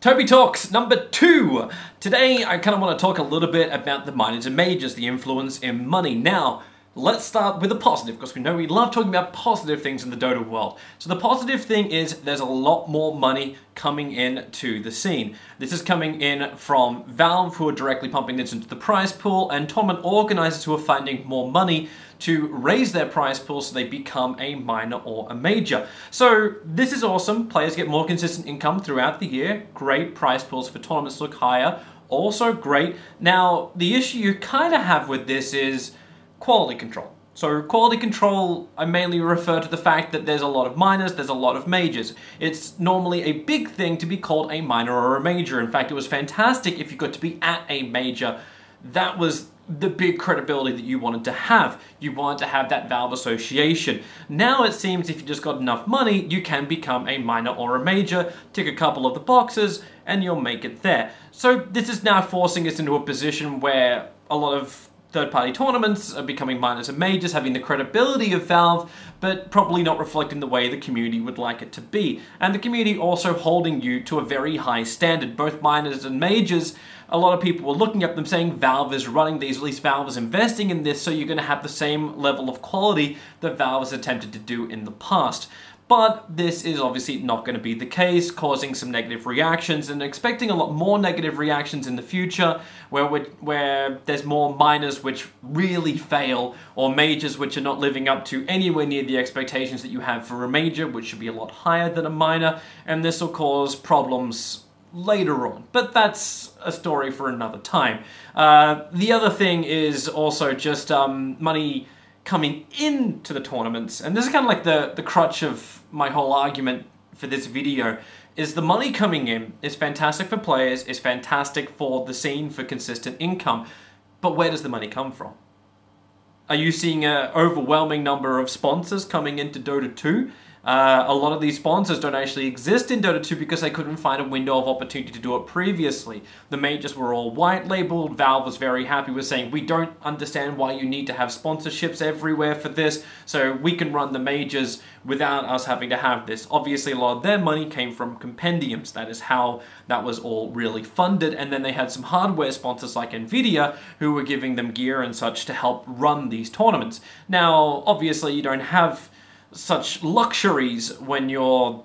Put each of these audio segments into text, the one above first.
Toby Talks number 2. Today I kind of want to talk a little bit about the minors and majors, the influence in money. Now, let's start with the positive, because we know we love talking about positive things in the Dota world. So the positive thing is there's a lot more money coming in to the scene. This is coming in from Valve, who are directly pumping this into the prize pool, and tournament organizers who are finding more money to raise their prize pool so they become a minor or a major. So this is awesome. Players get more consistent income throughout the year. Great. Prize pools for tournaments look higher. Also great. Now, the issue you kind of have with this is quality control. So quality control, I mainly refer to the fact that there's a lot of minors, there's a lot of majors. It's normally a big thing to be called a minor or a major. In fact, it was fantastic if you got to be at a major. That was the big credibility that you wanted to have. You wanted to have that Valve association. Now it seems if you just got enough money, you can become a minor or a major, tick a couple of the boxes, and you'll make it there. So this is now forcing us into a position where a lot of third-party tournaments are becoming minors and majors, having the credibility of Valve, but probably not reflecting the way the community would like it to be. And the community also holding you to a very high standard. Both minors and majors, a lot of people were looking at them saying Valve is running these, at least Valve is investing in this, so you're going to have the same level of quality that Valve has attempted to do in the past. But this is obviously not going to be the case, causing some negative reactions, and expecting a lot more negative reactions in the future, where there's more minors which really fail, or majors which are not living up to anywhere near the expectations that you have for a major, which should be a lot higher than a minor, and this will cause problems later on. But that's a story for another time. The other thing is also just money coming into the tournaments, and this is kind of like the crutch of my whole argument for this video, is the money coming in is fantastic for players, is fantastic for the scene for consistent income, but where does the money come from? Are you seeing an overwhelming number of sponsors coming into Dota 2? A lot of these sponsors don't actually exist in Dota 2 because they couldn't find a window of opportunity to do it previously. The majors were all white labeled. Valve was very happy with saying, we don't understand why you need to have sponsorships everywhere for this, so we can run the majors without us having to have this. Obviously, a lot of their money came from compendiums. That is how that was all really funded. And then they had some hardware sponsors like Nvidia who were giving them gear and such to help run these tournaments. Now, obviously, you don't have such luxuries when you're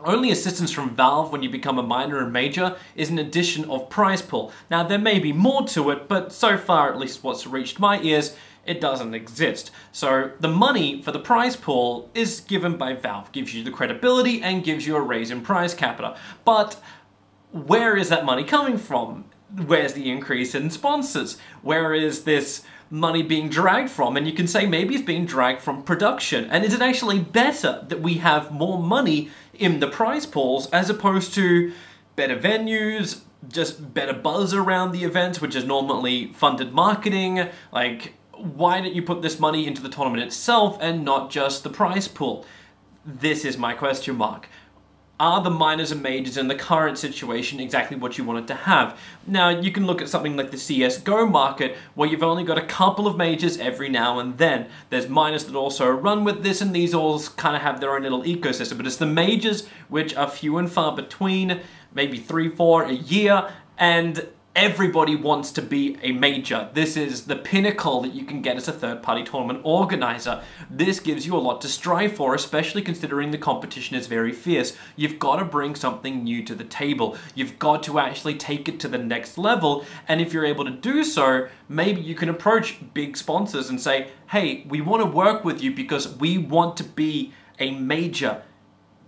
only assistance from Valve when you become a minor and major is an addition of prize pool. Now there may be more to it, but so far, at least what's reached my ears, it doesn't exist. So the money for the prize pool is given by Valve, gives you the credibility and gives you a raise in prize capita. But where is that money coming from? Where's the increase in sponsors? Where is this money being dragged from? And you can say maybe it's being dragged from production. And is it actually better that we have more money in the prize pools as opposed to better venues, just better buzz around the events, which is normally funded marketing? Like, why don't you put this money into the tournament itself and not just the prize pool? This is my question mark. Are the minors and majors in the current situation exactly what you wanted to have? Now, you can look at something like the CSGO market, where you've only got a couple of majors every now and then. There's minors that also run with this, and these all kind of have their own little ecosystem, but it's the majors which are few and far between, maybe 3, 4 a year, and everybody wants to be a major. This is the pinnacle that you can get as a third-party tournament organizer. This gives you a lot to strive for, especially considering the competition is very fierce. You've got to bring something new to the table. You've got to actually take it to the next level, and if you're able to do so, maybe you can approach big sponsors and say, hey, we want to work with you because we want to be a major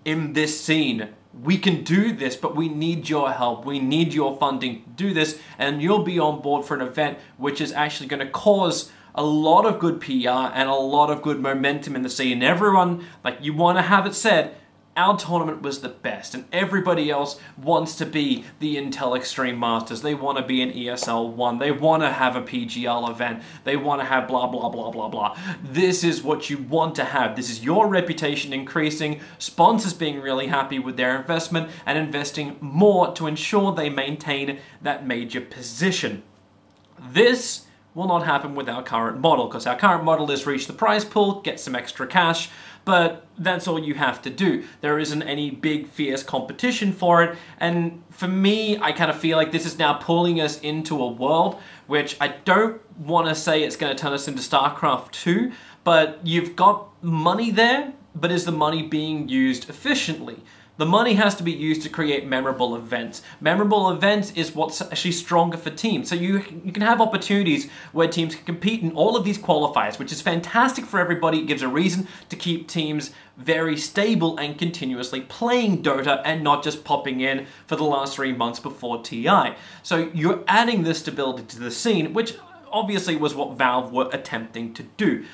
in this scene. We can do this, but we need your help. We need your funding to do this, and you'll be on board for an event which is actually going to cause a lot of good PR and a lot of good momentum in the scene. Everyone, like, you want to have it said, our tournament was the best, and everybody else wants to be the Intel Extreme Masters. They want to be an ESL 1. They want to have a PGL event. They want to have blah, blah, blah, blah, blah. This is what you want to have. This is your reputation increasing, sponsors being really happy with their investment, and investing more to ensure they maintain that major position. This will not happen with our current model, because our current model is reach the prize pool, get some extra cash, but that's all you have to do. There isn't any big fierce competition for it, and for me, I kind of feel like this is now pulling us into a world which I don't want to say it's going to turn us into StarCraft 2, but you've got money there, but is the money being used efficiently? The money has to be used to create memorable events. Memorable events is what's actually stronger for teams. So you can have opportunities where teams can compete in all of these qualifiers, which is fantastic for everybody. It gives a reason to keep teams very stable and continuously playing Dota and not just popping in for the last 3 months before TI. So you're adding this stability to the scene, which obviously was what Valve were attempting to do.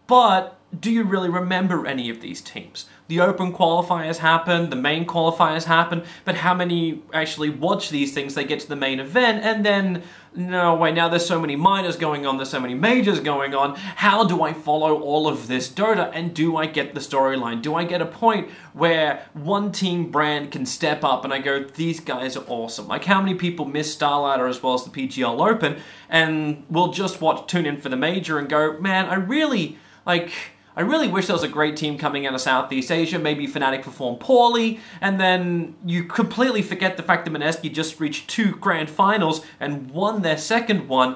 But do you really remember any of these teams? The open qualifiers happen, the main qualifiers happen, but how many actually watch these things? They get to the main event and then, no wait, now there's so many minors going on, there's so many majors going on, how do I follow all of this Dota and do I get the storyline? Do I get a point where one team brand can step up and I go, these guys are awesome? Like how many people miss Starladder as well as the PGL Open and will just tune in for the major and go, man, I really wish there was a great team coming out of Southeast Asia. Maybe Fnatic performed poorly, and then you completely forget the fact that Mineski just reached 2 grand finals and won their second one.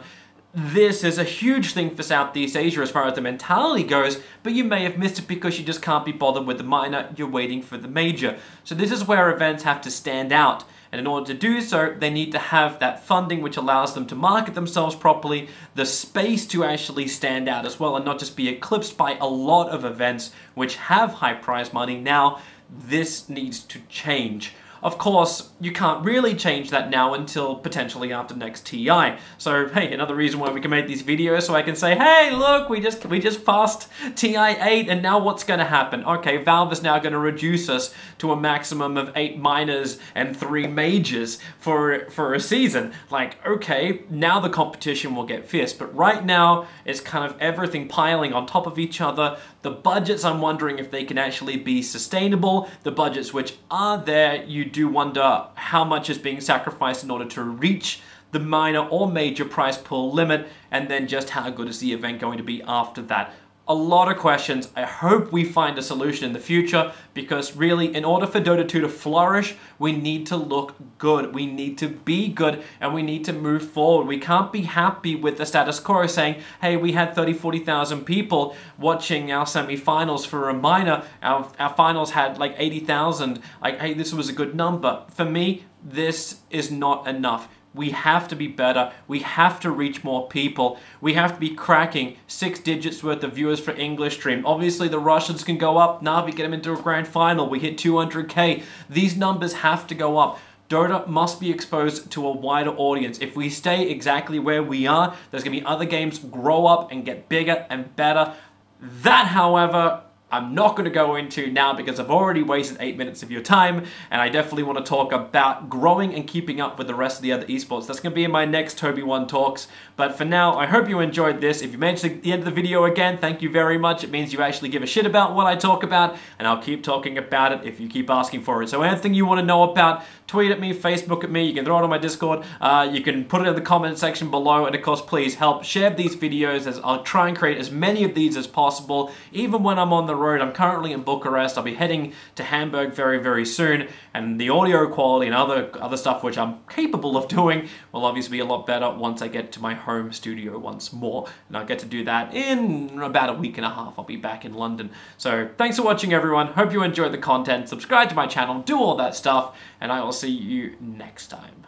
This is a huge thing for Southeast Asia as far as the mentality goes, but you may have missed it because you just can't be bothered with the minor, you're waiting for the major. So this is where events have to stand out. And in order to do so, they need to have that funding which allows them to market themselves properly, the space to actually stand out as well and not just be eclipsed by a lot of events which have high prize money. Now, this needs to change. Of course, you can't really change that now until potentially after next TI. So, hey, another reason why we can make these videos so I can say, hey, look, we just passed TI 8 and now what's going to happen? Okay, Valve is now going to reduce us to a maximum of 8 minors and 3 majors for a season. Like, okay, now the competition will get fierce, but right now it's kind of everything piling on top of each other. The budgets, I'm wondering if they can actually be sustainable. The budgets which are there, you do wonder how much is being sacrificed in order to reach the minor or major prize pool limit, and then just how good is the event going to be after that. A lot of questions. I hope we find a solution in the future because really, in order for Dota 2 to flourish, we need to look good. We need to be good and we need to move forward. We can't be happy with the status quo saying, hey, we had 30,000, 40,000 people watching our semi-finals for a minor. Our finals had like 80,000. Like, hey, this was a good number. For me, this is not enough. We have to be better. We have to reach more people. We have to be cracking 6 digits worth of viewers for English stream. Obviously, the Russians can go up. Now, if we get them into a grand final, we hit 200K. These numbers have to go up. Dota must be exposed to a wider audience. If we stay exactly where we are, there's going to be other games grow up and get bigger and better. That, however, I'm not going to go into now because I've already wasted 8 minutes of your time, and I definitely want to talk about growing and keeping up with the rest of the other esports. That's going to be in my next TobiWan talks, but for now, I hope you enjoyed this. If you made it to the end of the video again, thank you very much. It means you actually give a shit about what I talk about, and I'll keep talking about it if you keep asking for it. So anything you want to know about, tweet at me, Facebook at me, you can throw it on my Discord, you can put it in the comment section below, and of course, please help share these videos as I'll try and create as many of these as possible, even when I'm on the road. I'm currently in Bucharest. I'll be heading to Hamburg very, very soon, and the audio quality and other stuff which I'm capable of doing will obviously be a lot better once I get to my home studio once more, and I'll get to do that in about a week and a half. I'll be back in London. So thanks for watching, everyone. Hope you enjoyed the content. Subscribe to my channel, do all that stuff, and I will see you next time.